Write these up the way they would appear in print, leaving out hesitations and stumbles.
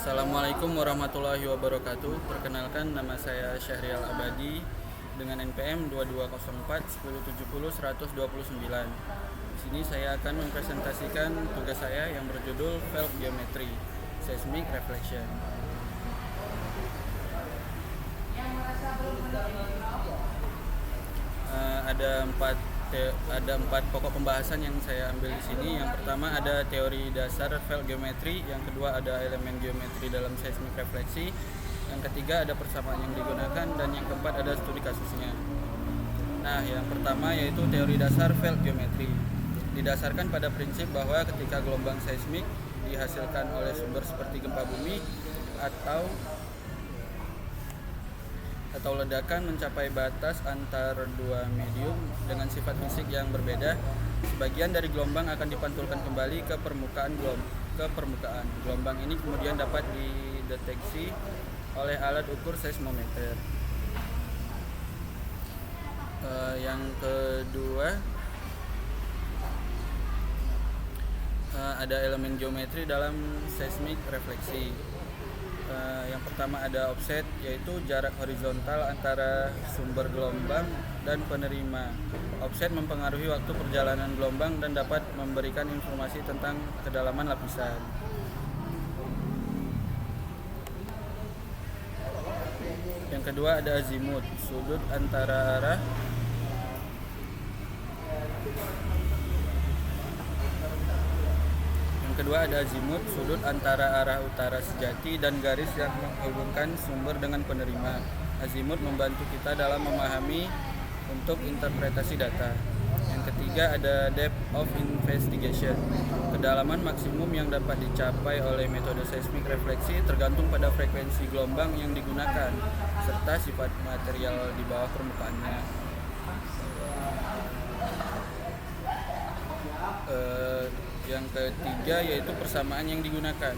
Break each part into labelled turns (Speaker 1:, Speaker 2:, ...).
Speaker 1: Assalamualaikum warahmatullahi wabarakatuh. Perkenalkan, nama saya Syahrial Abadi dengan NPM 2204 1070 129. Di sini saya akan mempresentasikan tugas saya yang berjudul Fault Geometry Seismic Reflection. Ada empat pokok pembahasan yang saya ambil di sini. Yang pertama ada teori dasar fault geometry, yang kedua ada elemen geometri dalam seismic refleksi, yang ketiga ada persamaan yang digunakan, dan yang keempat ada studi kasusnya. Nah, yang pertama yaitu teori dasar fault geometry. Didasarkan pada prinsip bahwa ketika gelombang seismik dihasilkan oleh sumber seperti gempa bumi atau ledakan mencapai batas antar dua medium dengan sifat fisik yang berbeda, sebagian dari gelombang akan dipantulkan kembali ke permukaan. Gelombang ini kemudian dapat dideteksi oleh alat ukur seismometer. Yang kedua ada elemen geometri dalam seismic refleksi. Yang pertama ada offset, yaitu jarak horizontal antara sumber gelombang dan penerima. Offset mempengaruhi waktu perjalanan gelombang dan dapat memberikan informasi tentang kedalaman lapisan. Yang kedua ada azimut, sudut antara arah sudut antara arah utara sejati dan garis yang menghubungkan sumber dengan penerima. Azimut membantu kita dalam memahami untuk interpretasi data. Yang ketiga ada depth of investigation. Kedalaman maksimum yang dapat dicapai oleh metode seismik refleksi tergantung pada frekuensi gelombang yang digunakan serta sifat material di bawah permukaannya. Yang ketiga yaitu persamaan yang digunakan.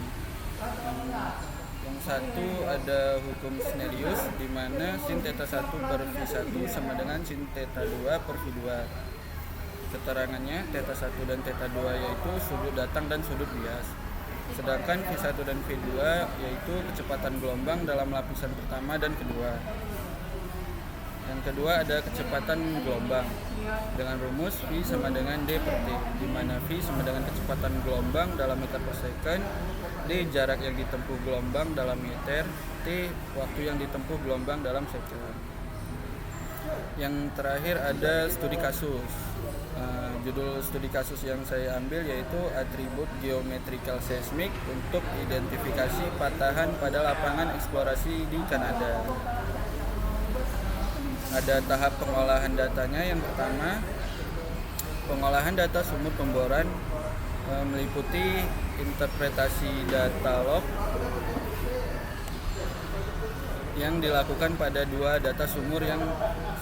Speaker 1: Yang satu ada hukum Snellius, di mana sin theta 1 per V1 sama dengan sin theta 2 per V2. Keterangannya theta 1 dan theta 2 yaitu sudut datang dan sudut bias. Sedangkan V1 dan V2 yaitu kecepatan gelombang dalam lapisan pertama dan kedua. Yang kedua ada kecepatan gelombang dengan rumus V sama dengan D per T, di mana V sama dengan kecepatan gelombang dalam meter per second, D jarak yang ditempuh gelombang dalam meter, T waktu yang ditempuh gelombang dalam second. Yang terakhir ada studi kasus. Judul studi kasus yang saya ambil yaitu atribut geometrical seismic untuk identifikasi patahan pada lapangan eksplorasi di Kanada. Ada tahap pengolahan datanya. Yang pertama, pengolahan data sumur pemboran meliputi interpretasi data log yang dilakukan pada dua data sumur yang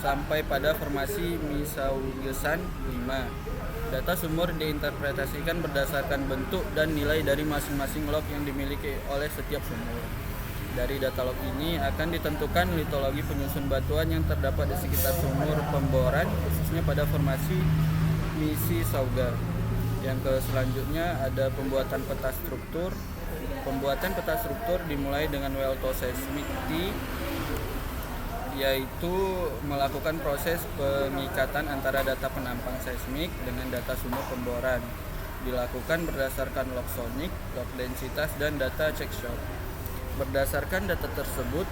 Speaker 1: sampai pada formasi Misaugesan 5. Data sumur diinterpretasikan berdasarkan bentuk dan nilai dari masing-masing log yang dimiliki oleh setiap sumur. Dari data log ini akan ditentukan litologi penyusun batuan yang terdapat di sekitar sumur pemboran, khususnya pada formasi Mississauga. Yang selanjutnya ada pembuatan peta struktur. Pembuatan peta struktur dimulai dengan well to seismicity, yaitu melakukan proses pengikatan antara data penampang seismik dengan data sumur pemboran. Dilakukan berdasarkan log sonic, log densitas, dan data check shot. Berdasarkan data tersebut,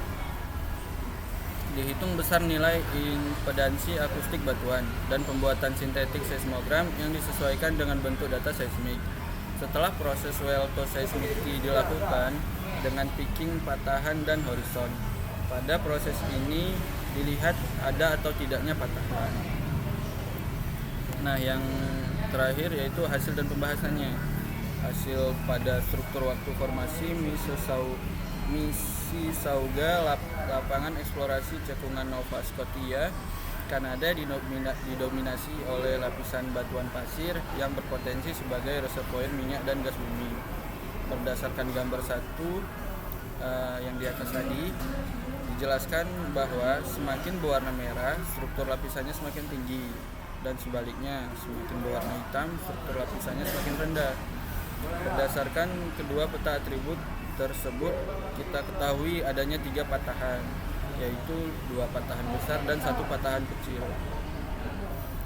Speaker 1: dihitung besar nilai impedansi akustik batuan dan pembuatan sintetik seismogram yang disesuaikan dengan bentuk data seismik. Setelah proses well to seismicity dilakukan dengan picking patahan dan horizon. Pada proses ini dilihat ada atau tidaknya patahan. Nah, yang terakhir yaitu hasil dan pembahasannya. Hasil pada struktur waktu formasi Mississauga, lapangan eksplorasi cekungan Nova Scotia, Kanada didominasi oleh lapisan batuan pasir yang berpotensi sebagai reservoir minyak dan gas bumi. Berdasarkan gambar 1 yang di atas tadi, dijelaskan bahwa semakin berwarna merah, struktur lapisannya semakin tinggi, dan sebaliknya, semakin berwarna hitam, struktur lapisannya semakin rendah. Berdasarkan kedua peta atribut tersebut kita ketahui adanya 3 patahan, yaitu 2 patahan besar dan 1 patahan kecil.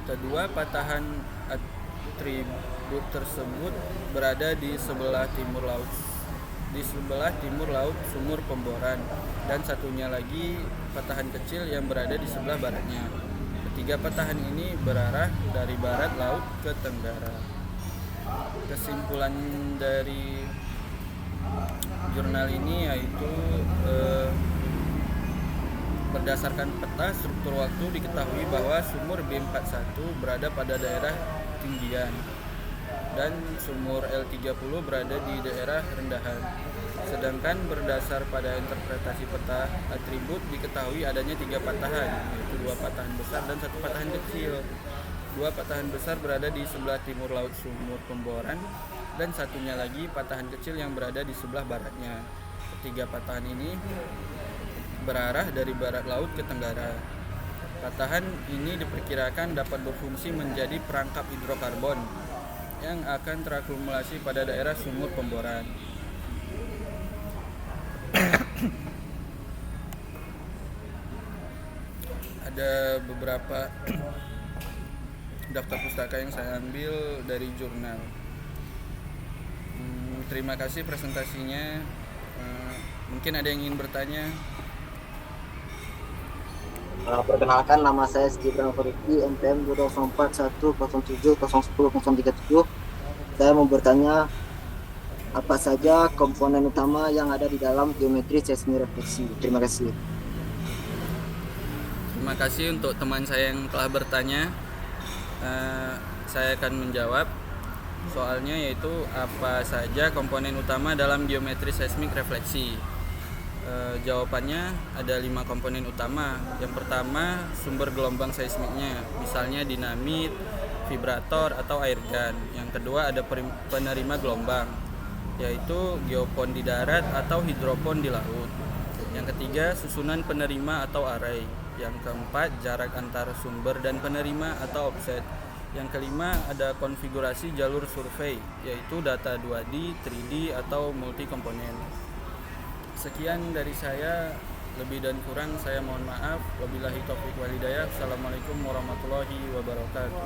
Speaker 1: Kedua patahan atribut tersebut berada di sebelah timur laut sumur pemboran, dan satunya lagi patahan kecil yang berada di sebelah baratnya. Ketiga patahan ini berarah dari barat laut ke tenggara. Kesimpulan dari jurnal ini yaitu berdasarkan peta struktur waktu diketahui bahwa sumur B41 berada pada daerah tinggian dan sumur L30 berada di daerah rendahan. Sedangkan berdasar pada interpretasi peta atribut diketahui adanya 3 patahan, yaitu 2 patahan besar dan 1 patahan kecil. 2 patahan besar berada di sebelah timur laut sumur pemboran dan satunya lagi patahan kecil yang berada di sebelah baratnya. Ketiga patahan ini berarah dari barat laut ke tenggara. Patahan ini diperkirakan dapat berfungsi menjadi perangkap hidrokarbon yang akan terakumulasi pada daerah sumur pemboran. Ada beberapa daftar pustaka yang saya ambil dari jurnal. Terima kasih presentasinya. Mungkin ada yang ingin bertanya.
Speaker 2: Perkenalkan, nama saya Gibran Fariki, NPM 20410701037. Saya mau bertanya, apa saja komponen utama yang ada di dalam geometri seismik refleksi? Terima kasih.
Speaker 1: Terima kasih untuk teman saya yang telah bertanya. Saya akan menjawab soalnya, yaitu apa saja komponen utama dalam geometri seismik refleksi. Jawabannya ada 5 komponen utama. Yang pertama, sumber gelombang seismiknya, misalnya dinamit, vibrator, atau airgun. Yang kedua, ada penerima gelombang, yaitu geopon di darat atau hidropon di laut. Yang ketiga, susunan penerima atau array. Yang keempat, jarak antara sumber dan penerima atau offset. Yang kelima, ada konfigurasi jalur survei, yaitu data 2D, 3D, atau multi komponen. Sekian dari saya, lebih dan kurang saya mohon maaf. Wabillahi taufiq wal hidayah. Assalamualaikum warahmatullahi wabarakatuh.